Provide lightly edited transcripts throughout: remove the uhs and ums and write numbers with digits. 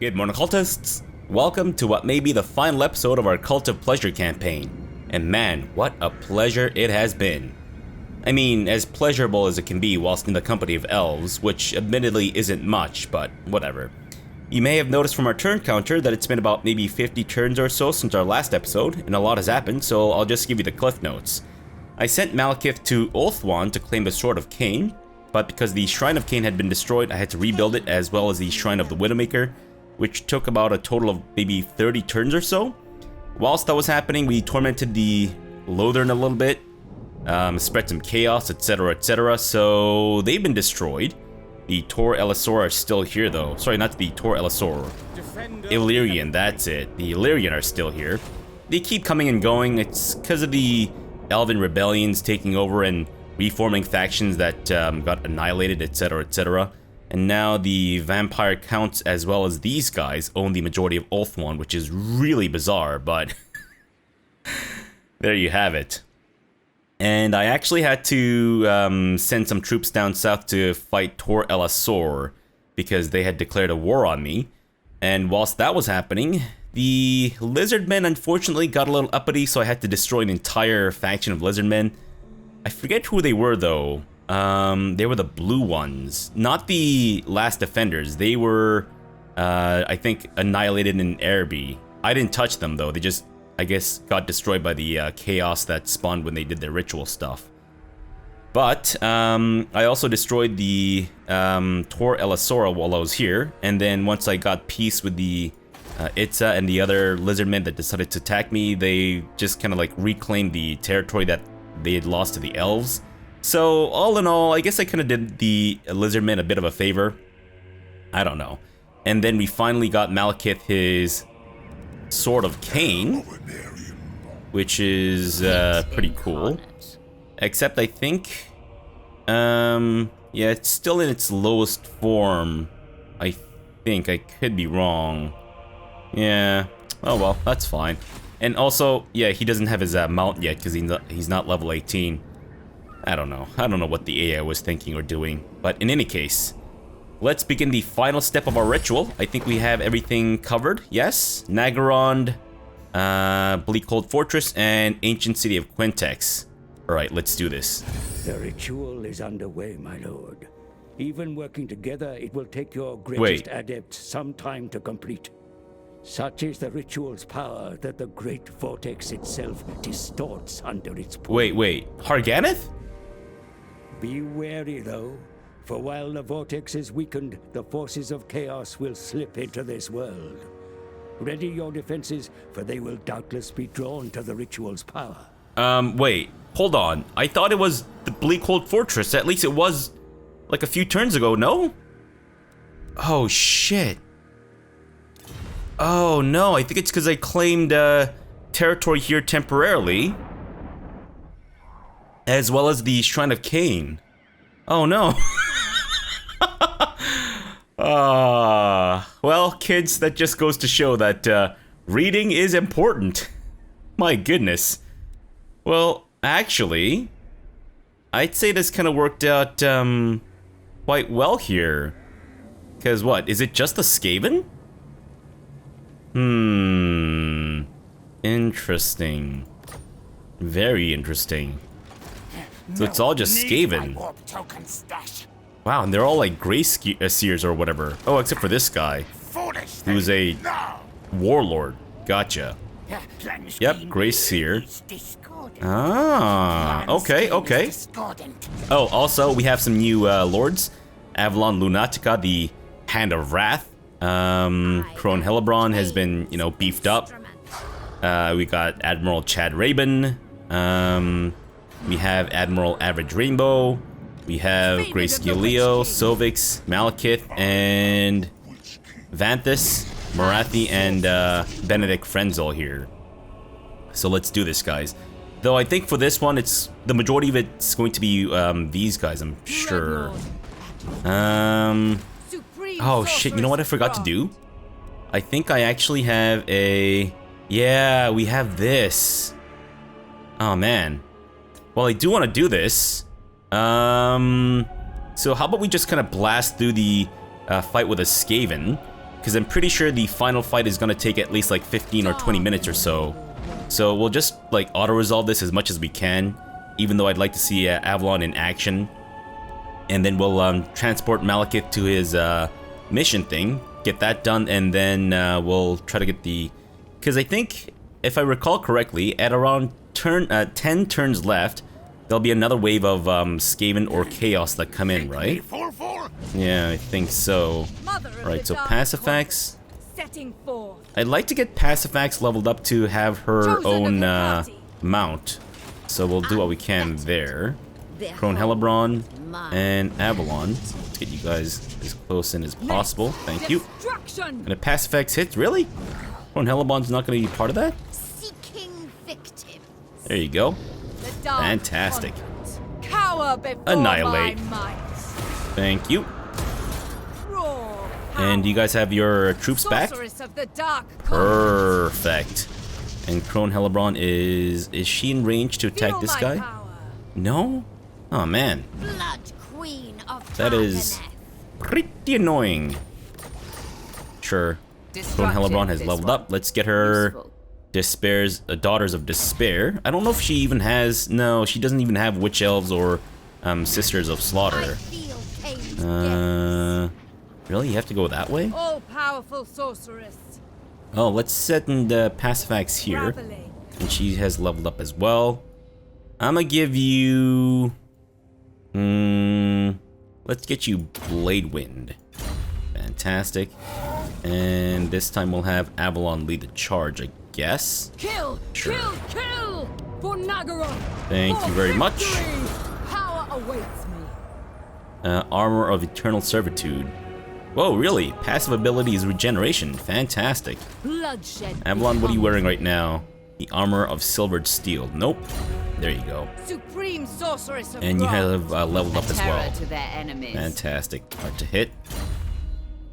Good morning, cultists! Welcome to what may be the final episode of our Cult of Pleasure campaign. And man, what a pleasure it has been. I mean, as pleasurable as it can be whilst in the company of elves, which admittedly isn't much, but whatever. You may have noticed from our turn counter that it's been about maybe 50 turns or so since our last episode, and a lot has happened, so I'll just give you the cliff notes. I sent Malekith to Ulthuan to claim the Sword of Cain, but because the Shrine of Cain had been destroyed, I had to rebuild it, as well as the Shrine of the Widowmaker, which took about a total of maybe 30 turns or so. Whilst that was happening, we tormented the Lothern a little bit, spread some chaos, etc, etc, so they've been destroyed. The Tor Elisor are still here though. Sorry, not the Tor Elisor. Illyrian, that's it. The Illyrian are still here. They keep coming and going. It's because of the Elven rebellions taking over and reforming factions that got annihilated, etc, etc. And now the vampire counts as well as these guys own the majority of Ulthuan, which is really bizarre, but there you have it. And I actually had to send some troops down south to fight Tor Elisor because they had declared a war on me. And whilst that was happening, the Lizardmen unfortunately got a little uppity, so I had to destroy an entire faction of Lizardmen. I forget who they were though. They were the blue ones, not the last defenders. They were, I think, annihilated in Araby. I didn't touch them though. They just, I guess, got destroyed by the chaos that spawned when they did their ritual stuff. But I also destroyed the Tor Elisora while I was here, and then once I got peace with the Itza and the other lizardmen that decided to attack me, they just kind of like reclaimed the territory that they had lost to the elves. So, all in all, I guess I kind of did the Lizardmen a bit of a favor. I don't know. And then we finally got Malekith his Sword of Cain, which is pretty cool. Except I think, yeah, it's still in its lowest form. I think. I could be wrong. Yeah. Oh well, that's fine. And also, yeah, he doesn't have his mount yet because he's not level 18. I don't know what the AI was thinking or doing, but in any case, let's begin the final step of our ritual. I think we have everything covered, yes? Naggarond, Bleak Cold Fortress, and Ancient City of Quintex. Alright, let's do this. The ritual is underway, my lord. Even working together, it will take your greatest adept some time to complete. Such is the ritual's power that the great vortex itself distorts under its pull. Wait, Harganeth? Be wary, though, for while the vortex is weakened, the forces of chaos will slip into this world. Ready your defenses, for they will doubtless be drawn to the ritual's power. Wait, hold on. I thought it was the Bleak Cold Fortress. At least it was, like, a few turns ago, no? Oh, shit. Oh, no, I think it's because I claimed, territory here temporarily. As well as the Shrine of Cain. Oh no. Well, kids, that just goes to show that reading is important. My goodness. Well, actually, I'd say this kind of worked out quite well here. Because what, is it just the Skaven? Interesting. Very interesting. So it's all just Skaven. Wow, and they're all like Grey Seers or whatever. Oh, except for this guy, who's a warlord. Gotcha. Yep, Grey Seer. Ah, okay. Oh, also, we have some new lords. Avalon Lunatica, the Hand of Wrath. Crone Hellebron has been, beefed up. We got Admiral Chad Rabin. We have Admiral Average Rainbow, we have Grayscale Leo, Sylvix, Malekith, and Vanthus, Morathi, and Benedict Frenzel here. So let's do this, guys. Though I think for this one, the majority of it's going to be these guys, I'm sure. Oh shit, you know what I forgot to do? I think I actually have yeah, we have this. Oh man. Well, I do want to do this. So how about we just kind of blast through the fight with a Skaven. because I'm pretty sure the final fight is gonna take at least like 15 or 20 minutes or so. So we'll just like auto-resolve this as much as we can, even though I'd like to see Avalon in action. And then we'll transport Malekith to his mission thing, get that done, and then we'll try to get the... Because I think, if I recall correctly, at around 10 turns left, there'll be another wave of Skaven or Chaos that come in, right? Yeah, I think so. Right, so Pacifax. I'd like to get Pacifax leveled up to have her own mount. So we'll do what we can there. Crone Hellebrand and Avalon. Let's get you guys as close in as possible. Thank you. And a Pacifax hit? Really? Crone Hellebrand's not going to be part of that? There you go. Fantastic. Annihilate. Thank you. And you guys have your troops back? Perfect. And Crone Hellebrand is she in range to attack this guy? No? Oh man. That is pretty annoying. Sure. Crone Hellebrand has leveled up. Let's get her Daughters of Despair. I don't know if she even has... No, she doesn't even have Witch Elves or Sisters of Slaughter. Really? You have to go that way? All-powerful sorceress. Oh, let's set in the Pacifax here. And she has leveled up as well. I'm gonna give you... let's get you Blade Wind. Fantastic. And this time we'll have Avalon lead the charge, I guess. Kill! Sure. Kill! For Nagara! Thank you very much. Power awaits me. Armor of Eternal Servitude. Whoa, really? Passive ability is regeneration. Fantastic. Bloodshed. Avalon, what are you wearing right now? The Armor of Silvered Steel. Nope. There you go. Supreme Sorceress of And you Ghrond. have leveled up as well. To their enemies. Fantastic. Hard to hit.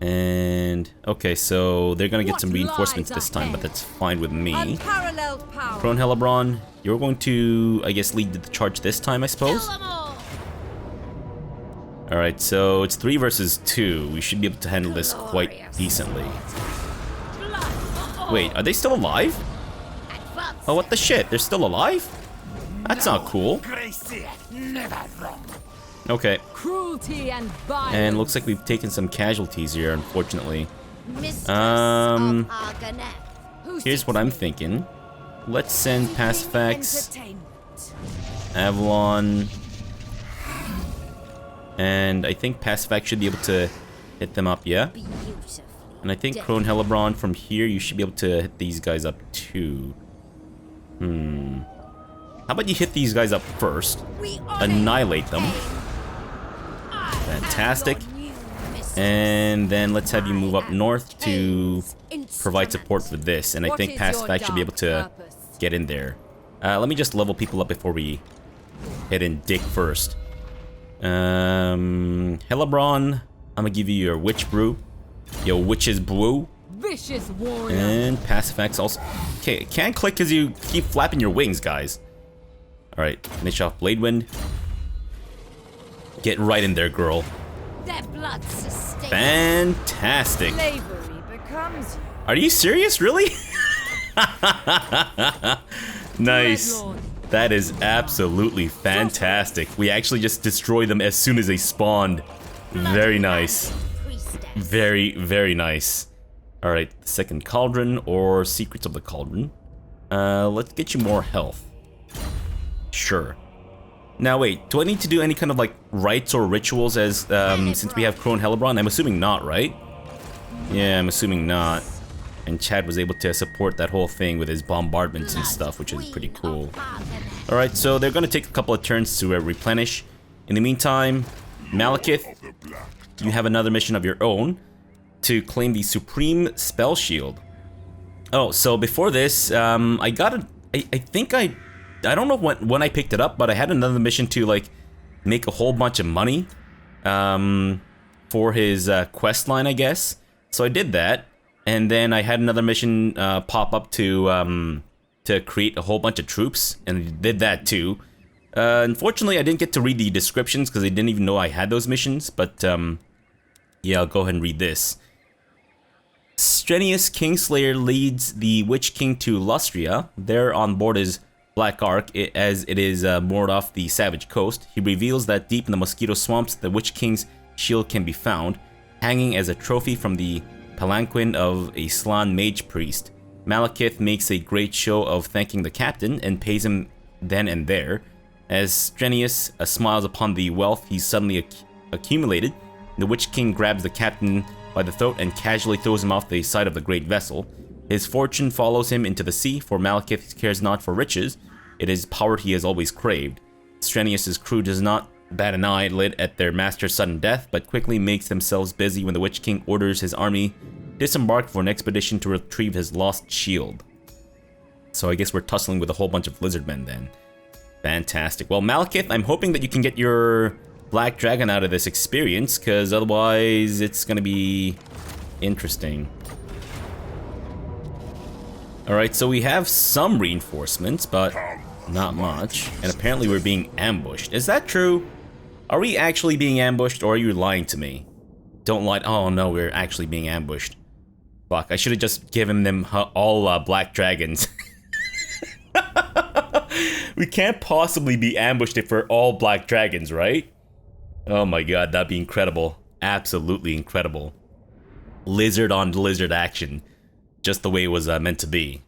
And okay, so they're gonna get some reinforcements this time, but that's fine with me. Unparalleled power. Crone Hellebrand, you're going to, I guess, lead the charge this time, I suppose. Alright, so it's 3 versus 2. We should be able to handle this quite decently. Wait, are they still alive? Oh, what the shit? They're still alive? That's not cool. Okay. Cruelty and violence. And looks like we've taken some casualties here, unfortunately. Here's what I'm thinking. Let's send Pacifax, Avalon, and I think Pacifax should be able to hit them up, yeah? And I think Crone Hellebrand, from here, you should be able to hit these guys up too. How about you hit these guys up first? Annihilate them. Fantastic. And then let's have you move up north to provide support for this. And I think Pacifax should be able to get in there. Let me just level people up before we hit in Dick first. Hellebrand, I'm gonna give you your Witch Brew. Your Witch's Brew. Vicious warrior. And Pacifax also. Okay, can't click because you keep flapping your wings, guys. Alright, finish off Blade Wind. Get right in there, girl. Their blood sustains. Fantastic. Slavery becomes you. Are you serious? Really? Nice. That is absolutely fantastic. We actually just destroyed them as soon as they spawned. Very nice. Very, very nice. Alright, second Cauldron or Secrets of the Cauldron. Let's get you more health. Sure. Now wait, do I need to do any kind of like rites or rituals as since we have Crone Hellebrand? I'm assuming not, right? Yeah, I'm assuming not. And Chad was able to support that whole thing with his bombardments and stuff, which is pretty cool. Alright, so they're gonna take a couple of turns to replenish. In the meantime, Malekith, you have another mission of your own to claim the Supreme Spell Shield. Oh, so before this, I got a... I think I don't know when I picked it up, but I had another mission to like make a whole bunch of money for his quest line, I guess. So I did that, and then I had another mission pop up to create a whole bunch of troops, and I did that too. Unfortunately, I didn't get to read the descriptions because I didn't even know I had those missions. But yeah, I'll go ahead and read this. Strenuous Kingslayer leads the Witch King to Lustria. There on board his Black Ark, as it is moored off the Savage Coast. He reveals that deep in the Mosquito Swamps, the Witch King's shield can be found, hanging as a trophy from the palanquin of a Slan mage priest. Malekith makes a great show of thanking the captain and pays him then and there. As Strenuous smiles upon the wealth he's suddenly accumulated, the Witch King grabs the captain by the throat and casually throws him off the side of the great vessel. His fortune follows him into the sea, for Malekith cares not for riches. It is power he has always craved. Strenuous's crew does not bat an eyelid at their master's sudden death, but quickly makes themselves busy when the Witch King orders his army disembark for an expedition to retrieve his lost shield. So I guess we're tussling with a whole bunch of lizardmen then. Fantastic. Well, Malekith, I'm hoping that you can get your Black Dragon out of this experience, because otherwise it's going to be interesting. Alright, so we have some reinforcements, but not much. And apparently we're being ambushed. Is that true? Are we actually being ambushed, or are you lying to me? Don't lie. Oh no, we're actually being ambushed. Fuck, I should have just given them all Black Dragons. We can't possibly be ambushed if we're all Black Dragons, right? Oh my god, that'd be incredible. Absolutely incredible. Lizard on lizard action. Just the way it was meant to be.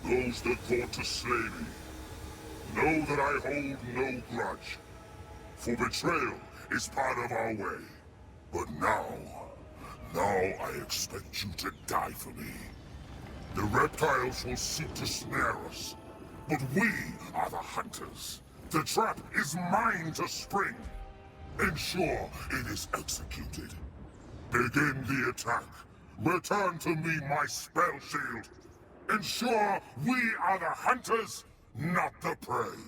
Those that thought to slay me, know that I hold no grudge. For betrayal is part of our way. But now I expect you to die for me. The reptiles will seek to snare us, but we are the hunters. The trap is mine to spring. Ensure it is executed. Begin the attack. Return to me my spell shield. Ensure we are the hunters, not the prey.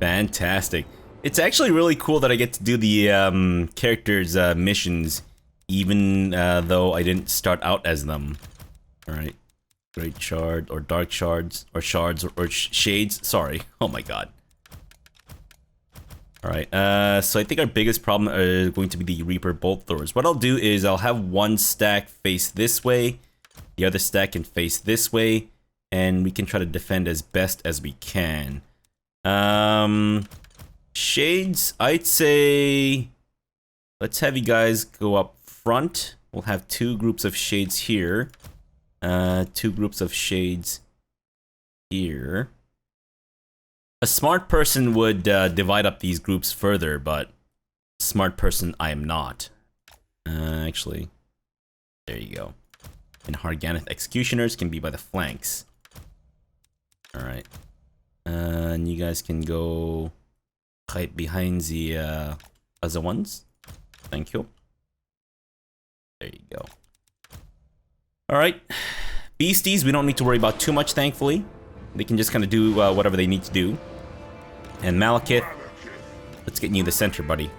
Fantastic. It's actually really cool that I get to do the characters' missions, even though I didn't start out as them. Alright. Great Shard, or Dark Shards, or Shards, or Shades. Sorry. Oh my god. Alright, so I think our biggest problem are going to be the Reaper Bolt Throwers. What I'll do is I'll have one stack face this way, the other stack can face this way, and we can try to defend as best as we can. Shades, I'd say... Let's have you guys go up front. We'll have two groups of Shades here. Two groups of Shades here. A smart person would divide up these groups further, but smart person I am not. Actually, there you go. And Harganeth Executioners can be by the flanks. Alright. And you guys can go right behind the other ones. Thank you. There you go. Alright. Beasties, we don't need to worry about too much, thankfully. They can just kind of do whatever they need to do. And Malekith, let's get you in the center, buddy.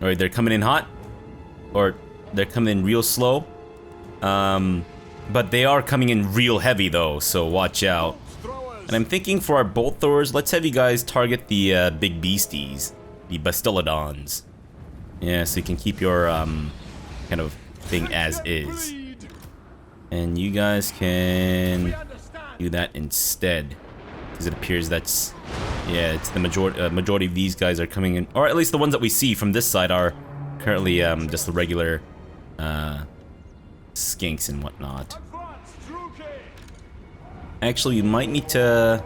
Alright, they're coming in hot. Or they're coming in real slow. But they are coming in real heavy, though, so watch out. And I'm thinking for our bolt throwers, let's have you guys target the big beasties. The Bastillodons. Yeah, so you can keep your kind of thing as is. And you guys can do that instead. Because it appears that's... Yeah, it's the majority of these guys are coming in. Or at least the ones that we see from this side are currently just the regular skinks and whatnot. Actually, we might need to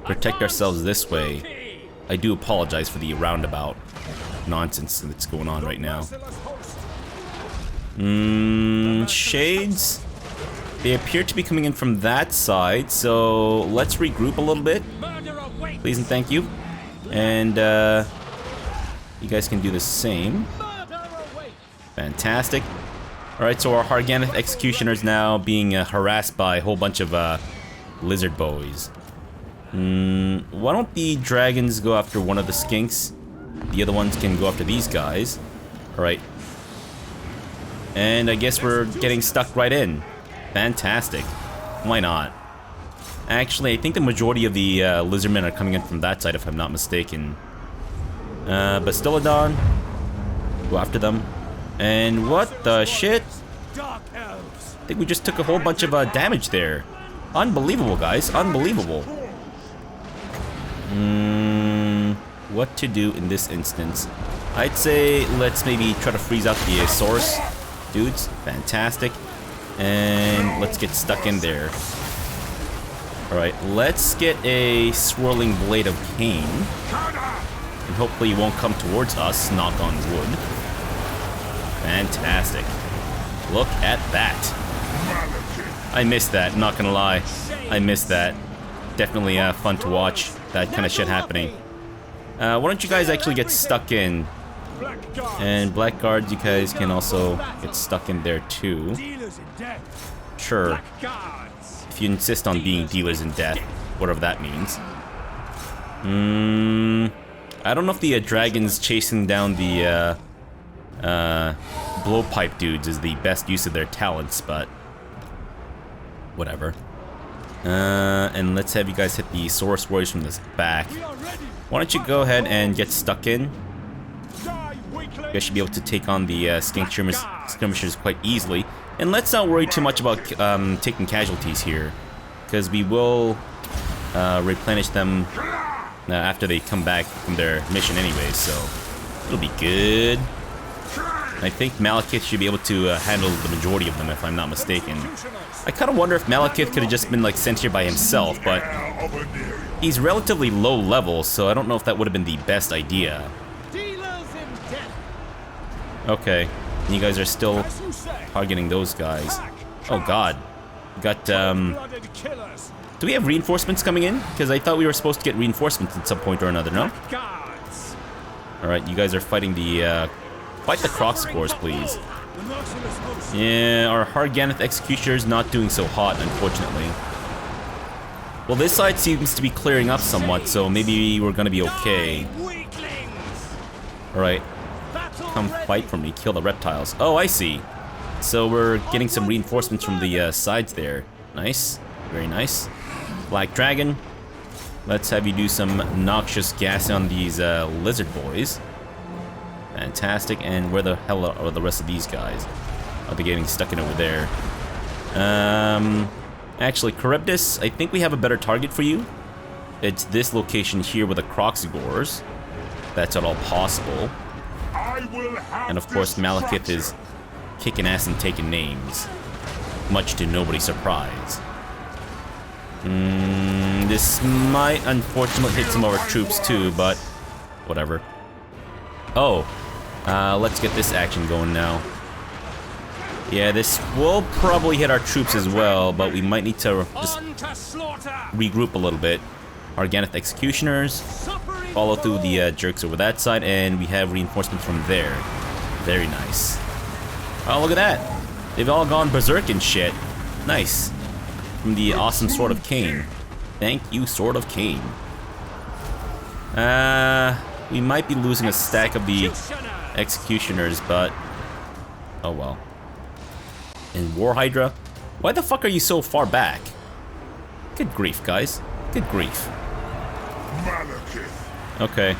protect ourselves this way. I do apologize for the roundabout nonsense that's going on right now. Shades? They appear to be coming in from that side, so let's regroup a little bit. Please and thank you. And you guys can do the same. Fantastic. Alright, so our Harganeth Executioners now being harassed by a whole bunch of lizard boys. Why don't the dragons go after one of the skinks? The other ones can go after these guys. Alright. And I guess we're getting stuck right in. Fantastic. Why not? Actually, I think the majority of the lizardmen are coming in from that side, if I'm not mistaken. Bastillodon, Go after them. And what the shit? I think we just took a whole bunch of damage there. Unbelievable, guys. Unbelievable. What to do in this instance? I'd say let's maybe try to freeze out the source dudes. Fantastic. And let's get stuck in there. Alright, let's get a swirling blade of Cain. And hopefully it won't come towards us, knock on wood. Fantastic. Look at that. I missed that, not gonna lie. I missed that. Definitely fun to watch that kind of shit happening. Why don't you guys actually get stuck in? And Blackguards, you guys can also get stuck in there too. Sure. If you insist on being dealers in death, whatever that means. I don't know if the dragons chasing down the blowpipe dudes is the best use of their talents, but whatever. And let's have you guys hit the Source Warriors from this back. Why don't you go ahead and get stuck in? You guys should be able to take on the skirmishers quite easily. And let's not worry too much about taking casualties here, because we will replenish them after they come back from their mission anyways, so it'll be good. I think Malekith should be able to handle the majority of them, if I'm not mistaken. I kind of wonder if Malekith could have just been like sent here by himself, but he's relatively low level, so I don't know if that would have been the best idea. Okay, you guys are still targeting those guys. Oh god. Got, do we have reinforcements coming in? Because I thought we were supposed to get reinforcements at some point or another, no? Alright, you guys are fighting the, fight the Croxicores, please. Yeah, our Harganeth Executioner's not doing so hot, unfortunately. Well, this side seems to be clearing up somewhat, so maybe we're gonna be okay. Alright. Come fight for me, kill the reptiles. Oh, I see. So we're getting some reinforcements from the sides there. Nice. Very nice. Black Dragon. Let's have you do some noxious gas on these lizard boys. Fantastic. And where the hell are the rest of these guys? Are they getting stuck in over there? Actually, Charybdis, I think we have a better target for you. It's this location here with the Croxigores. That's at all possible. And of course, Malekith is kicking ass and taking names, much to nobody's surprise. This might unfortunately hit some of our troops too, but whatever. Oh, let's get this action going now. Yeah, this will probably hit our troops as well, but we might need to just regroup a little bit. Harganeth Executioners, follow through the jerks over that side, and we have reinforcements from there. Very nice. Oh, look at that. They've all gone berserk and shit. Nice. From the awesome Sword of Cain. Thank you, Sword of Cain. We might be losing a stack of the Executioners, but oh well. And War Hydra? Why the fuck are you so far back? Good grief, guys. Good grief. Okay.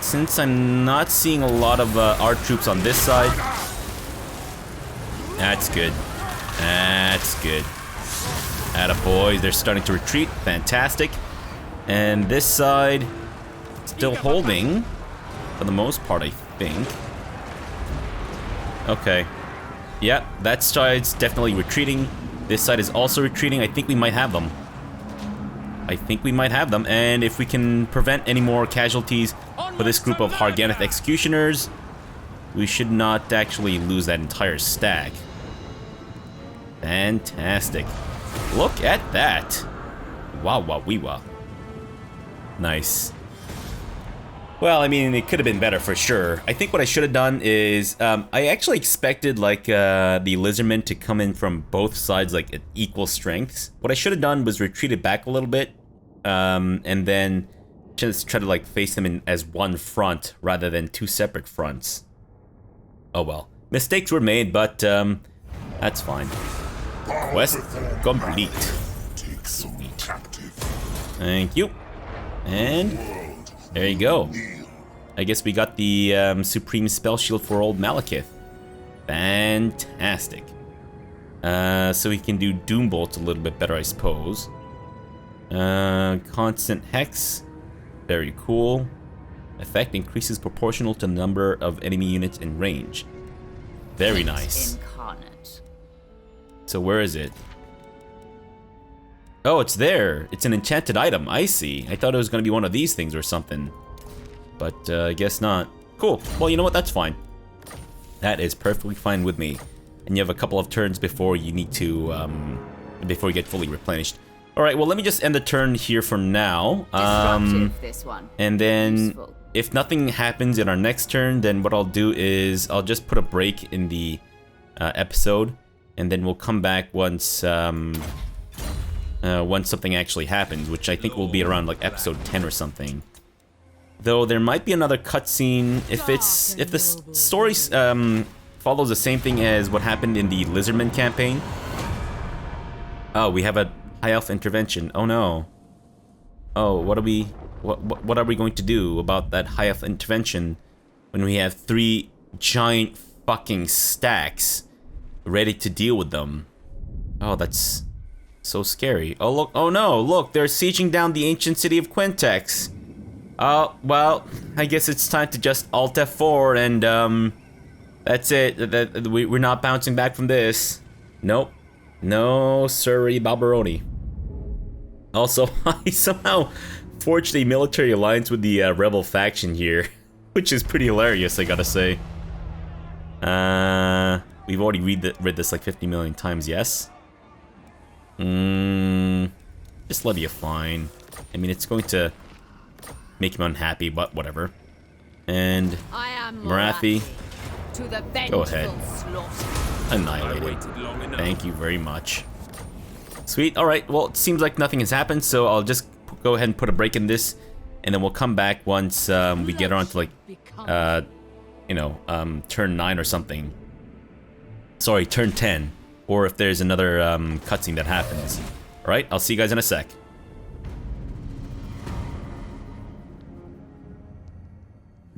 Since I'm not seeing a lot of our troops on this side, that's good. That's good. Attaboys, they're starting to retreat. Fantastic. And this side, still holding, for the most part, I think. Okay. Yep, that side's definitely retreating. This side is also retreating. I think we might have them. I think we might have them. And if we can prevent any more casualties for this group of Harganeth Executioners, we should not actually lose that entire stack. Fantastic. Look at that. Wow, wow, wee, wow. Nice. Well, I mean, it could have been better for sure. I think what I should have done is, I actually expected, like, the Lizardmen to come in from both sides, like, at equal strengths. What I should have done was retreated back a little bit, and then just try to, like, face them in as one front, rather than two separate fronts. Oh well. Mistakes were made, but, that's fine. Quest complete. Sweet. Thank you. And there you go. I guess we got the Supreme Spell Shield for old Malekith. Fantastic. So we can do Doom Bolts a little bit better, I suppose. Constant Hex. Very cool. Effect increases proportional to the number of enemy units in range. Very nice. Incarnate. So where is it? Oh, it's there. It's an enchanted item. I see. I thought it was going to be one of these things or something. But I guess not. Cool. Well, you know what? That's fine. That is perfectly fine with me. And you have a couple of turns before you need to, before you get fully replenished. All right, well, let me just end the turn here for now. Disruptive, this one. And then Useful. if nothing happens in our next turn, then what I'll do is I'll just put a break in the episode, and then we'll come back once once something actually happens, which I think will be around like episode 10 or something. Though there might be another cutscene if the story follows the same thing as what happened in the Lizardman campaign. Oh, we have a High Elf intervention. Oh no. Oh, what are we going to do about that High Elf intervention when we have 3 giant fucking stacks ready to deal with them? Oh, that's so scary. Oh look, oh no, look, they're sieging down the ancient city of Quintex. Oh, well, I guess it's time to just Alt F4 and that's it. We're not bouncing back from this. Nope. No, sorry, Barbaroni. Also, I somehow forged a military alliance with the rebel faction here, which is pretty hilarious, I gotta say. We've already read this like 50 million times, yes? Just let you fine. I mean, it's going to make him unhappy, but whatever. And I am Morathi, to the go ahead. slaughter. Annihilated. Thank you very much. Sweet. All right. Well, it seems like nothing has happened, so I'll just go ahead and put a break in this, and then we'll come back once we get around to like, turn 9 or something. Sorry, turn 10, or if there's another cutscene that happens. All right. I'll see you guys in a sec.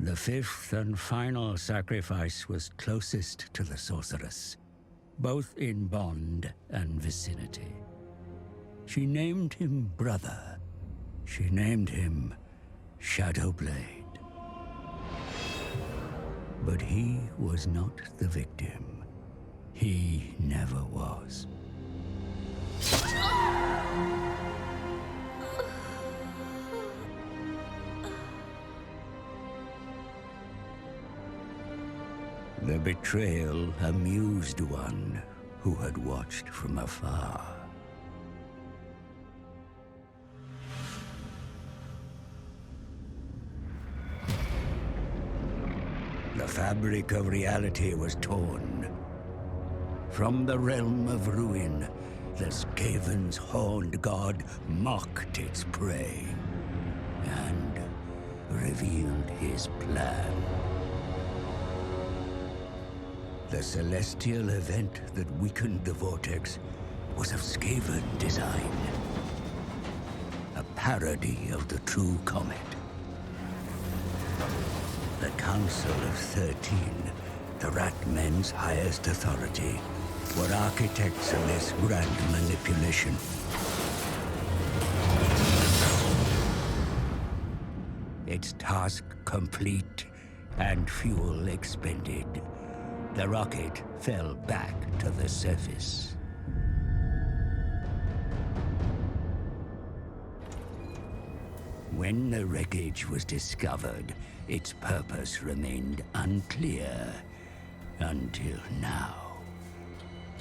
The 5th and final sacrifice was closest to the sorceress, both in bond and vicinity. She named him brother. She named him Shadowblade. But he was not the victim. He never was. The betrayal amused one who had watched from afar. The fabric of reality was torn. From the realm of ruin, the Skaven's horned god mocked its prey and revealed his plan. The celestial event that weakened the vortex was of Skaven design. A parody of the true comet. The Council of 13, the Ratmen's highest authority, were architects of this grand manipulation. Its task complete and fuel expended, the rocket fell back to the surface. When the wreckage was discovered, its purpose remained unclear until now.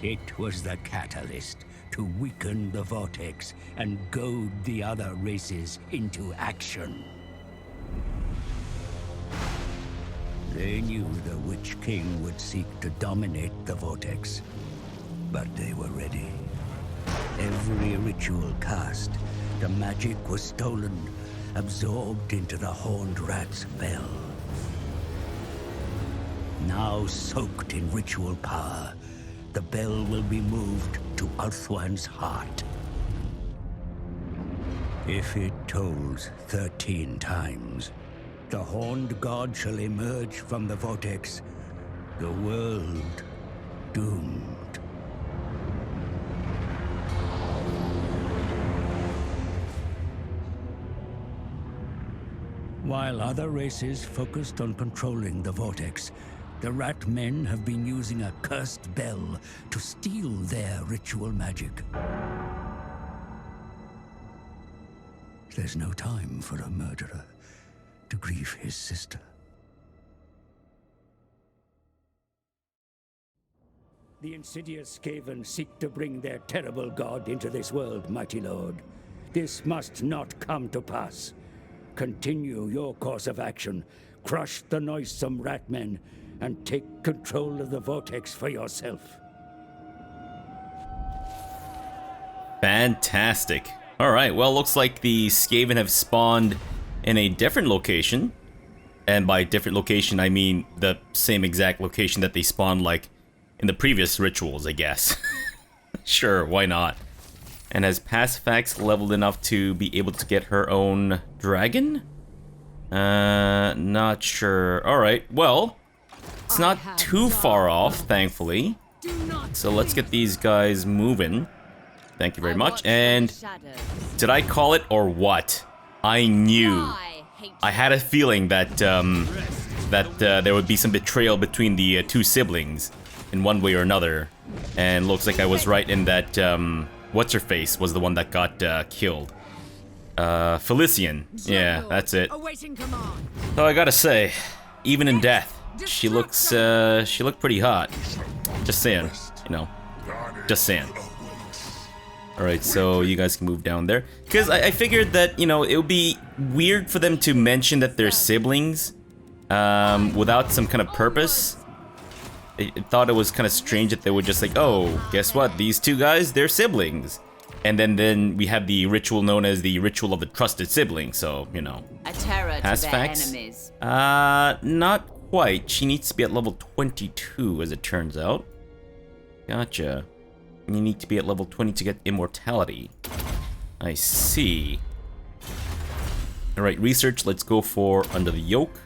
It was the catalyst to weaken the vortex and goad the other races into action. They knew the Witch King would seek to dominate the vortex, but they were ready. Every ritual cast, the magic was stolen, absorbed into the Horned Rat's bell. Now soaked in ritual power, the bell will be moved to Ulthuan's heart. If it tolls 13 times, The horned god shall emerge from the vortex. The world doomed. While other races focused on controlling the vortex, the rat men have been using a cursed bell to steal their ritual magic. There's no time for a murderer to grieve his sister. The insidious Skaven seek to bring their terrible god into this world, mighty lord. This must not come to pass. Continue your course of action, crush the noisome ratmen, and take control of the vortex for yourself. Fantastic. Alright, well, looks like the Skaven have spawned in a different location. And by different location, I mean the same exact location that they spawned, like, in the previous rituals, I guess. Sure, why not? And has Pacifax leveled enough to be able to get her own dragon? Not sure. Alright, well, it's not too far off, thankfully. So let's get these guys moving. Thank you very much. And did I call it or what? I knew. I had a feeling that there would be some betrayal between the two siblings in one way or another. And looks like I was right in that what's-her-face was the one that got killed. Felician. Yeah, that's it. So I gotta say, even in death, she looked pretty hot. Just saying, you know. Just saying. Alright, so you guys can move down there. Because I figured that, you know, it would be weird for them to mention that they're siblings without some kind of purpose. I thought it was kind of strange that they would just like, oh, guess what? These two guys, they're siblings. And then we have the ritual known as the ritual of the trusted sibling, so, you know. A terror to their enemies. Not quite. She needs to be at level 22, as it turns out. Gotcha. You need to be at level 20 to get immortality. I see. Alright, research. Let's go for Under the Yoke.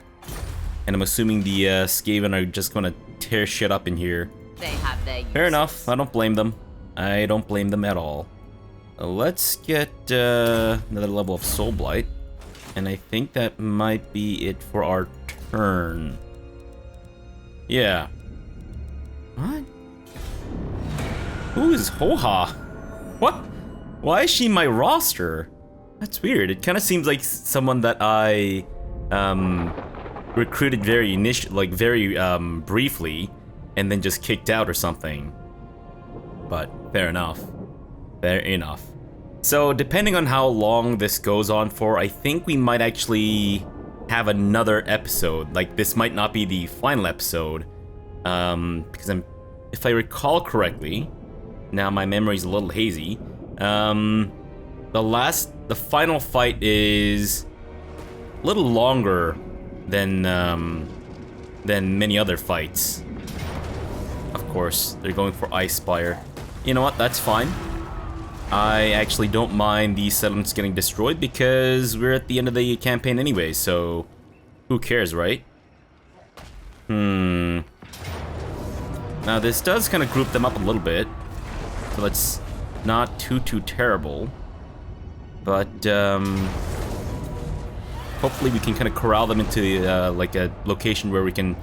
And I'm assuming the Skaven are just gonna tear shit up in here. They have their uses. Fair enough. I don't blame them. I don't blame them at all. Let's get another level of Soul Blight. And I think that might be it for our turn. Yeah. What? Who is Hoha? What? Why is she in my roster? That's weird. It kind of seems like someone that I recruited very briefly, and then just kicked out or something. But fair enough. Fair enough. So depending on how long this goes on for, I think we might actually have another episode. Like, this might not be the final episode, because if I recall correctly. Now my memory's a little hazy. The final fight is a little longer than many other fights. Of course, they're going for Ice Spire. You know what? That's fine. I actually don't mind these settlements getting destroyed because we're at the end of the campaign anyway. So who cares, right? Now this does kind of group them up a little bit. So it's not too terrible, but hopefully we can kind of corral them into like a location where we can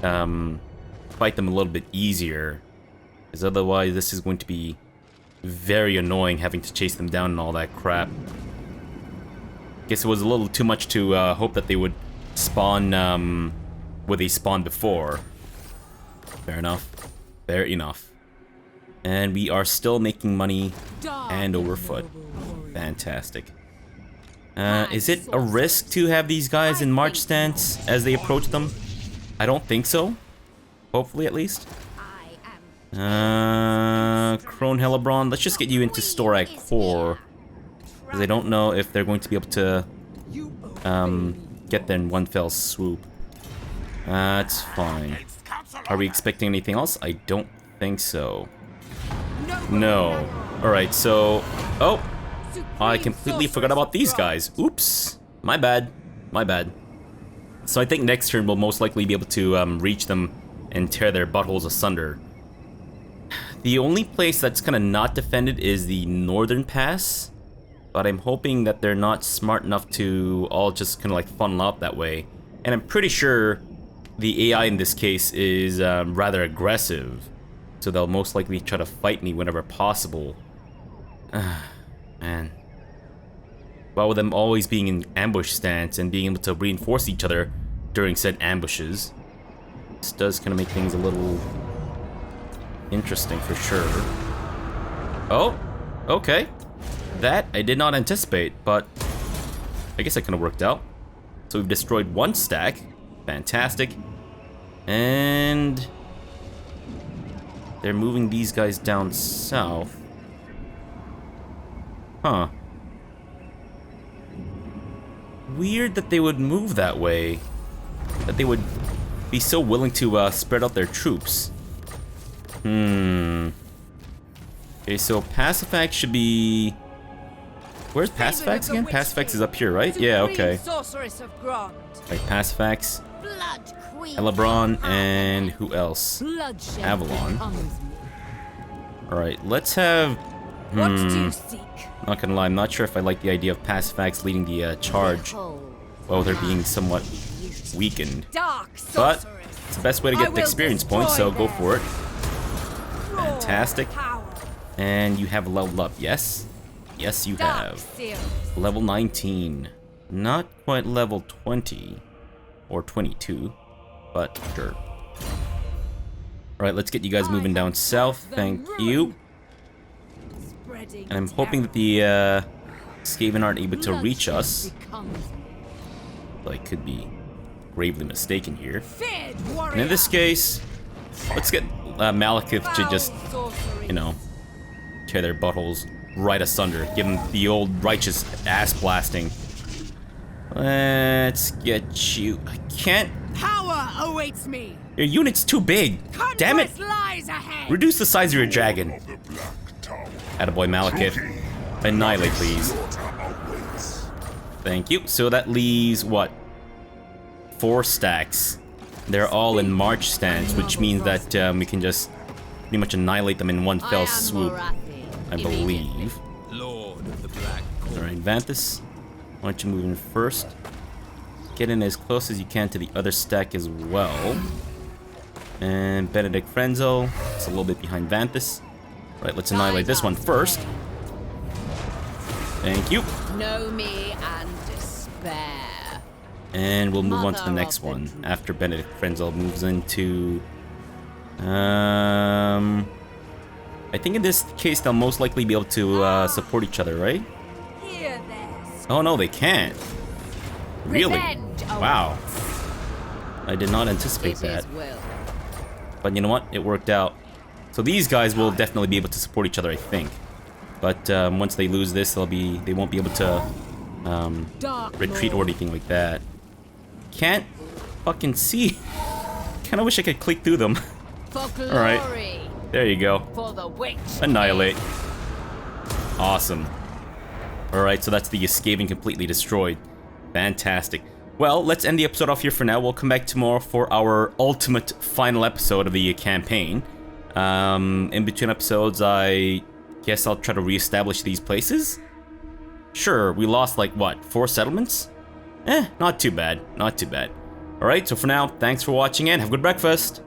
fight them a little bit easier, because otherwise this is going to be very annoying having to chase them down and all that crap. Guess it was a little too much to hope that they would spawn where they spawned before. Fair enough. Fair enough. And we are still making money hand over foot. Fantastic. Is it a risk to have these guys in march stance as they approach them? I don't think so. Hopefully, at least. Crone Hellebron, let's just get you into Storak Core. Because I don't know if they're going to be able to get there in one fell swoop. That's fine. Are we expecting anything else? I don't think so. No. Alright, so... Oh! I completely forgot about these guys. Oops. My bad. My bad. So I think next turn we'll most likely be able to reach them and tear their buttholes asunder. The only place that's kind of not defended is the northern pass, but I'm hoping that they're not smart enough to all just kind of like funnel out that way. And I'm pretty sure the AI in this case is rather aggressive, so they'll most likely try to fight me whenever possible. Man. But with them always being in ambush stance and being able to reinforce each other during said ambushes, this does kind of make things a little interesting for sure. Oh, okay. That I did not anticipate, but I guess it kind of worked out. So we've destroyed one stack. Fantastic. And they're moving these guys down south. Huh. Weird that they would move that way. That they would be so willing to spread out their troops. Okay, so Pacifax should be... Where's Pacifax again? Pacifax is up here, right? Yeah, okay. Sorceress of Ghrond. Like Pacifax, Blood Queen. Elebron, and who else? Bloodshed Avalon. becomes me. Alright, let's have... What do you seek? Not gonna lie, I'm not sure if I like the idea of Pacifax leading the charge while they're being somewhat weakened. Dark But sorceress. it's the best way to get the experience points, so go for it. Fantastic. Power. And you have leveled up, yes? Yes, you Dark have. seals. Level 19. Not quite level 20. Or 22. But sure. Alright, let's get you guys moving down south. Thank you. Spreading And I'm hoping that the Skaven aren't able to reach us. But I could be gravely mistaken here. And in this case, let's get Malekith to just, you know, tear their buttholes right asunder. Give them the old righteous ass blasting. Let's get you. I can't. Power awaits me. Your unit's too big. Damn it. Lies ahead. Reduce the size of your dragon. Attaboy Malekith. Annihilate, please. Thank you. So that leaves what? 4 stacks. They're all in march stance, which means that we can just pretty much annihilate them in one fell swoop, I believe. Lord of the Black. Alright, Vanthus, why don't you move in first? Get in as close as you can to the other stack as well. And Benedict Frenzel, it's a little bit behind Vanthus. Right, let's annihilate this one first. Thank you. Know me and despair. And we'll move on to the Mother next of the one True. after Benedict Frenzel moves into... I think in this case they'll most likely be able to support each other, right? Hear this. Oh no, they can't. Really? Revenge Wow. I did not anticipate It that. is will. But you know what? It worked out. So these guys will definitely be able to support each other, I think. But once they lose this, they won't be able to retreat or anything like that. Can't fucking see. Kinda wish I could click through them. For glory. Alright. There you go. For the witch. Annihilate. Awesome. Alright, so that's the Skaven completely destroyed. Fantastic. Well, let's end the episode off here for now. We'll come back tomorrow for our ultimate final episode of the campaign. In between episodes, I guess I'll try to reestablish these places. Sure, we lost like, what, 4 settlements? Not too bad. Not too bad. Alright, so for now, thanks for watching and have a good breakfast.